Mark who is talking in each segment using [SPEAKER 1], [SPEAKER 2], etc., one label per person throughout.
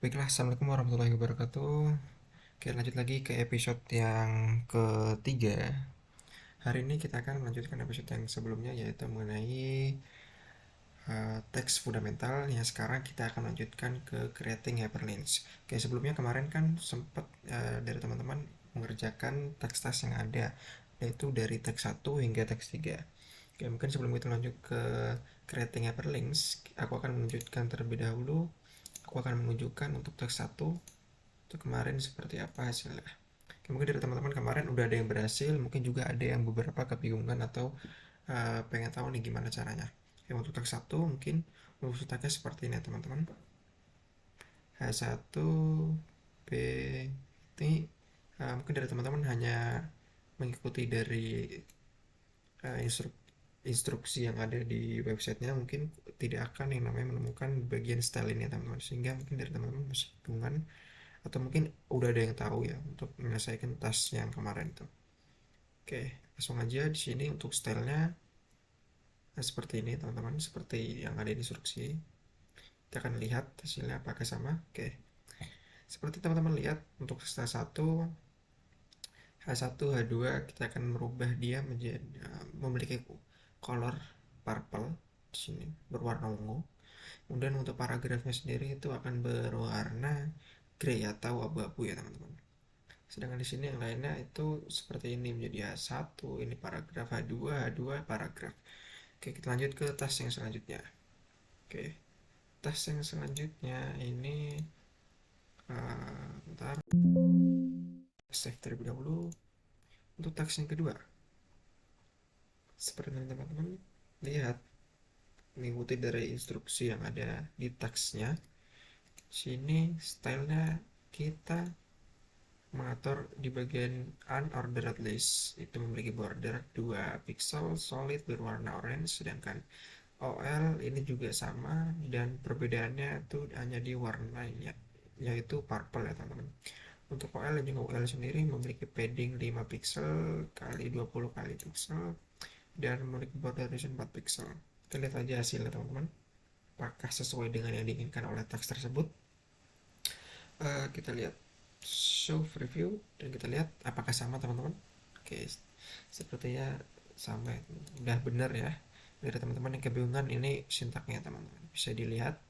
[SPEAKER 1] Baiklah, assalamualaikum warahmatullahi wabarakatuh. Oke, lanjut lagi ke episode yang ketiga. Hari ini kita akan melanjutkan episode yang sebelumnya, yaitu mengenai teks fundamental. Yang sekarang kita akan lanjutkan ke creating hyperlinks. Oke, sebelumnya kemarin kan sempat dari teman-teman mengerjakan teks-teks yang ada, yaitu dari teks 1 hingga teks 3. Oke, mungkin sebelum kita lanjut ke creating hyperlinks, aku akan menunjukkan terlebih dahulu. Aku akan menunjukkan untuk teks 1 itu kemarin seperti apa hasilnya. Mungkin dari teman-teman kemarin udah ada yang berhasil, mungkin juga ada yang beberapa kebingungan atau pengen tahu nih gimana caranya. Untuk teks 1 mungkin rumus letaknya seperti ini ya teman-teman. H1 B ini mungkin dari teman-teman hanya mengikuti dari instruksi yang ada di websitenya, mungkin tidak akan yang namanya menemukan bagian style ini ya teman-teman, sehingga mungkin dari teman-teman masih kebingungan atau mungkin udah ada yang tahu ya untuk menyelesaikan tas yang kemarin itu. Oke, langsung aja di sini untuk stylenya seperti ini teman-teman, seperti yang ada di instruksi. Kita akan lihat hasilnya apakah sama. Oke, seperti teman-teman lihat untuk style 1 H1 H2 kita akan merubah dia menjadi memiliki color purple di sini berwarna ungu. Kemudian untuk paragrafnya sendiri itu akan berwarna grey atau abu-abu ya teman-teman. Sedangkan di sini yang lainnya itu seperti ini menjadi H1, ini paragraf H2, H2 paragraf. Oke, kita lanjut ke tas yang selanjutnya. Oke, tas yang selanjutnya ini bentar, save terlebih dahulu. Untuk teks yang kedua, seperti teman-teman lihat mengikuti dari instruksi yang ada di teksnya. Sini stylenya kita mengatur di bagian unordered list itu memiliki border 2 pixel solid berwarna orange, sedangkan OL ini juga sama dan perbedaannya itu hanya di warnanya yaitu purple ya teman-teman. Untuk OL dan juga OL sendiri memiliki padding 5 pixel kali 20 kali pixel dan memiliki border radius 4 pixel. Kita lihat aja hasilnya teman-teman, apakah sesuai dengan yang diinginkan oleh teks tersebut. Kita lihat show preview dan kita lihat apakah sama teman-teman. Oke, sepertinya sama, udah benar ya. Dari teman-teman yang kebingungan ini sintaknya teman-teman bisa dilihat.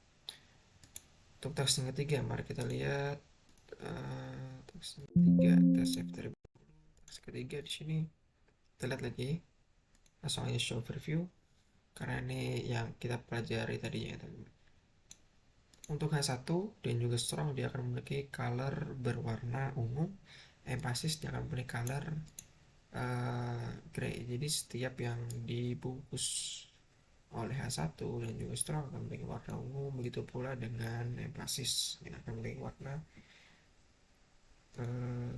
[SPEAKER 1] Untuk teks yang ketiga mari kita lihat teks yang ketiga, tes after teks ketiga di sini kita lihat lagi, langsung aja show preview karena ini yang kita pelajari tadinya teman-teman. Untuk H1 dan juga strong dia akan memiliki color berwarna ungu, emphasis dia akan memiliki color gray. Jadi setiap yang dibungkus oleh H1 dan juga strong akan memiliki warna ungu, begitu pula dengan emphasis yang akan memiliki warna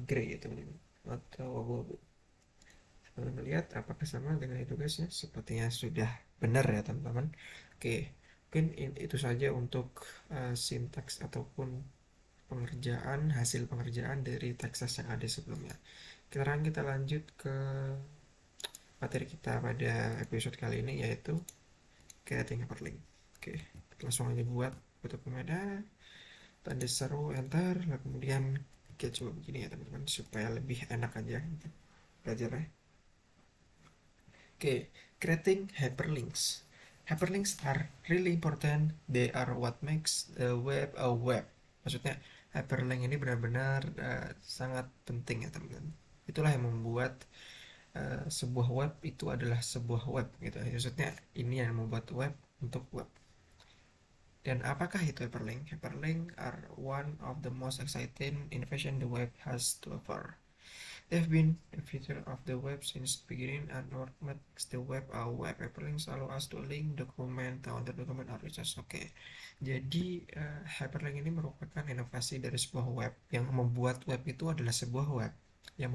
[SPEAKER 1] gray itu atau abu-abu. Melihat apakah sama dengan itu guys ya, sepertinya sudah benar ya teman-teman. Oke, mungkin itu saja untuk sintaks ataupun pengerjaan, hasil pengerjaan dari teks yang ada sebelumnya. Sekarang kita lanjut ke materi kita pada episode kali ini, yaitu creating hyperlink. Oke, langsung aja buat pemeda, tanda seru, enter, lalu kemudian kita coba begini ya teman-teman supaya lebih enak aja belajarnya. Oke, creating hyperlinks. Hyperlinks are really important. They are what makes the web a web. Maksudnya hyperlink ini benar-benar sangat penting ya teman-teman. Itulah yang membuat sebuah web itu adalah sebuah web gitu. Maksudnya ini yang membuat web untuk web. Dan apakah itu hyperlink? Hyperlink are one of the most exciting innovation the web has to offer. They've been a feature of the web since the beginning and what makes the web a web. Hyperlinks allow us to link document to other document or resource. Oke, jadi hyperlink ini merupakan inovasi dari sebuah web yang membuat web itu adalah sebuah web yang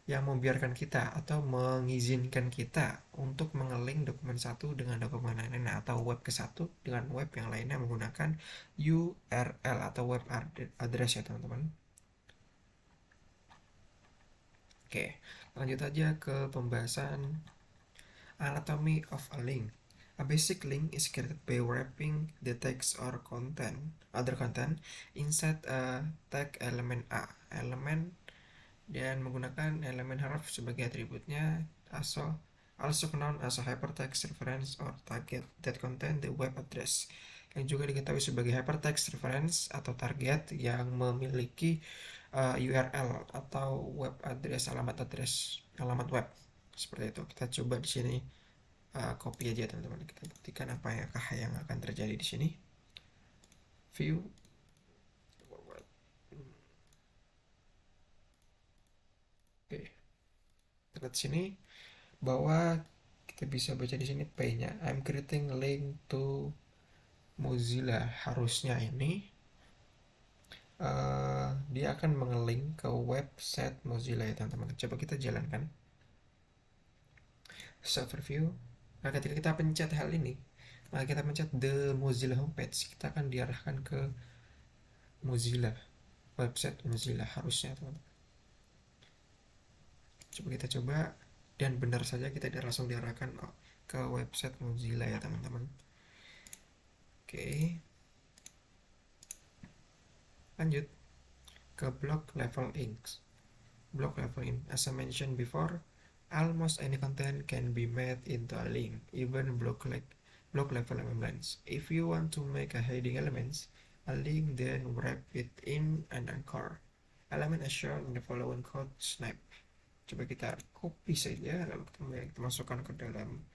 [SPEAKER 1] yang membiarkan kita atau mengizinkan kita untuk mengeling dokumen satu dengan dokumen lainnya atau web ke satu dengan web yang lainnya menggunakan URL atau web address ya teman-teman. Oke, lanjut aja ke pembahasan anatomy of a link. A basic link is created by wrapping the text or other content inside a tag element A, dan menggunakan elemen huruf sebagai atributnya, also known as a hypertext reference or target that contain the web address, yang juga diketahui sebagai hypertext reference atau target yang memiliki URL atau alamat web. Seperti itu. Kita coba di sini copy aja teman-teman, kita buktikan apakah yang akan terjadi di sini. View, oke, lihat sini bahwa kita bisa baca di sini P-nya. I'm creating link to Mozilla. Harusnya ini dia akan mengelink ke website Mozilla ya teman-teman. Coba kita jalankan server view. Nah, ketika kita pencet hal ini, maka kita pencet the Mozilla homepage, kita akan diarahkan ke Mozilla, website Mozilla harusnya teman-teman. Coba kita coba, dan benar saja kita langsung diarahkan ke website Mozilla ya teman-teman. Oke, lanjut ke block level inks. Block level in, as I mentioned before, almost any content can be made into a link, even block level elements. If you want to make a heading elements, a link, then wrap it in an anchor element as shown in the following code snap. Coba kita copy saja, lalu kita masukkan ke dalam,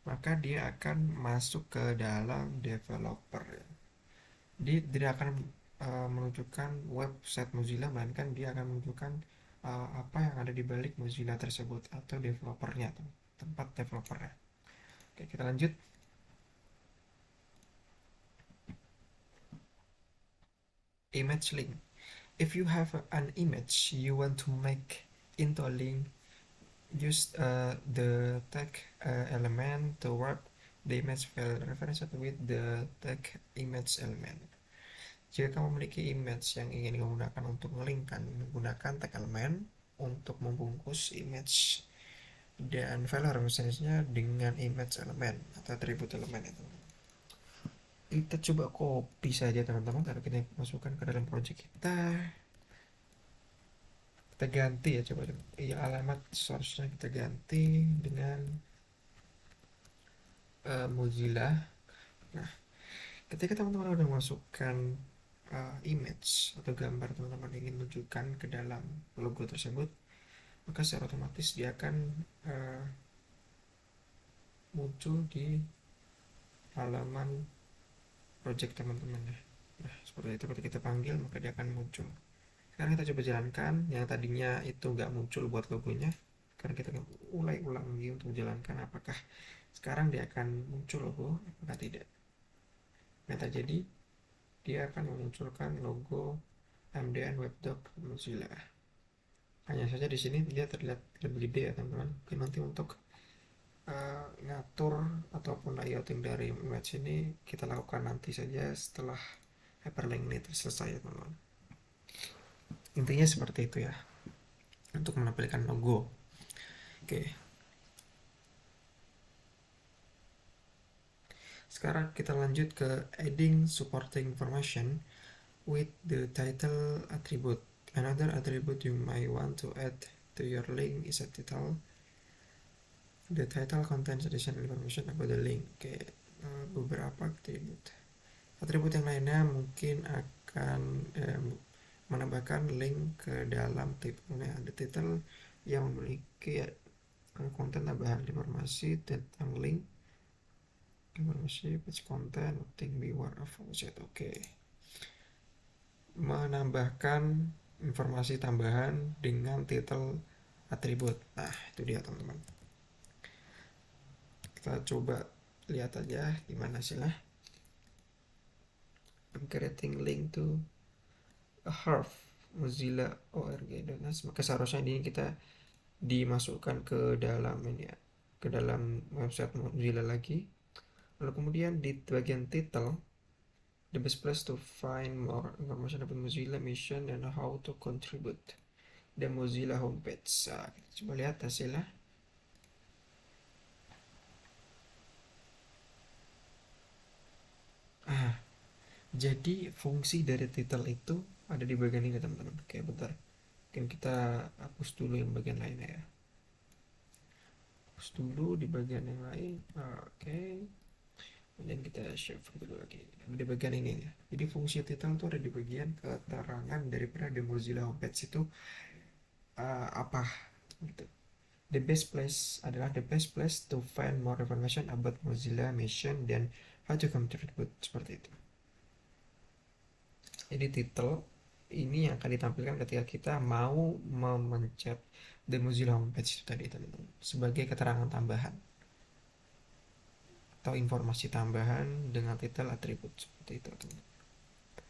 [SPEAKER 1] maka dia akan masuk ke dalam developer. Dia tidak akan menunjukkan website Mozilla, melainkan dia akan menunjukkan apa yang ada di balik Mozilla tersebut atau developernya, tempat developernya. Oke, kita lanjut. Image link. If you have an image you want to make into a link, use the tag element to wrap the image file reference with the tag image element. Jika kamu memiliki image yang ingin digunakan untuk ngelingkan, menggunakan tag element untuk membungkus image dan file reference-nya dengan image element atau atribut elemen itu. Kita coba copy saja teman-teman, kalau kita masukkan ke dalam project kita ganti ya, coba ya, alamat source-nya kita ganti dengan Mozilla. Nah, ketika teman-teman udah masukkan image atau gambar teman-teman ingin tunjukkan ke dalam logo tersebut, maka secara otomatis dia akan muncul di halaman project teman-teman ya. Nah, seperti itu, ketika kita panggil maka dia akan muncul. Sekarang kita coba jalankan, yang tadinya itu nggak muncul buat logonya, sekarang kita ulang lagi untuk menjalankan apakah sekarang dia akan muncul logo apakah tidak. Nah, terjadi dia akan memunculkan logo MDN Webdoc Mozilla. Hanya saja di sini dia terlihat lebih gede ya teman-teman. Mungkin nanti untuk ngatur ataupun layouting dari image ini kita lakukan nanti saja setelah hyperlink ini selesai ya teman-teman. Intinya seperti itu ya untuk menampilkan logo. Oke, sekarang kita lanjut ke adding supporting information with the title attribute. Another attribute you might want to add to your link is a title. The title contains additional information about the link. Oke, beberapa atribut yang lainnya mungkin akan menambahkan link ke dalam titelnya. Ada title yang memiliki konten tambahan informasi tentang link, informasi page content, nothing beware of it. Oke, menambahkan informasi tambahan dengan titel atribut. Nah, itu dia teman-teman. Kita coba lihat aja gimana hasilnya. I'm creating link to a harf Mozilla org. Maka seharusnya ini kita dimasukkan ke dalam ini ya, ke dalam website Mozilla lagi. Lalu kemudian di bagian title, the best place to find more information about Mozilla mission and how to contribute, the Mozilla homepage. Nah, kita coba lihat hasilnya. Jadi fungsi dari title itu ada di bagian ini teman-teman. Oke, bentar. Mungkin kita hapus dulu yang bagian lainnya ya. Hapus dulu di bagian yang lain. Oke. Kemudian kita shift dulu lagi. Di bagian ini ya. Jadi fungsi title itu ada di bagian keterangan daripada di Mozilla Homepage itu apa gitu. The best place adalah the best place to find more information about Mozilla Mission dan how to contribute seperti itu. Jadi title ini yang akan ditampilkan ketika kita mau memencet the Mozilla Homepage itu tadi teman-teman sebagai keterangan tambahan atau informasi tambahan dengan title atribut seperti itu teman-teman.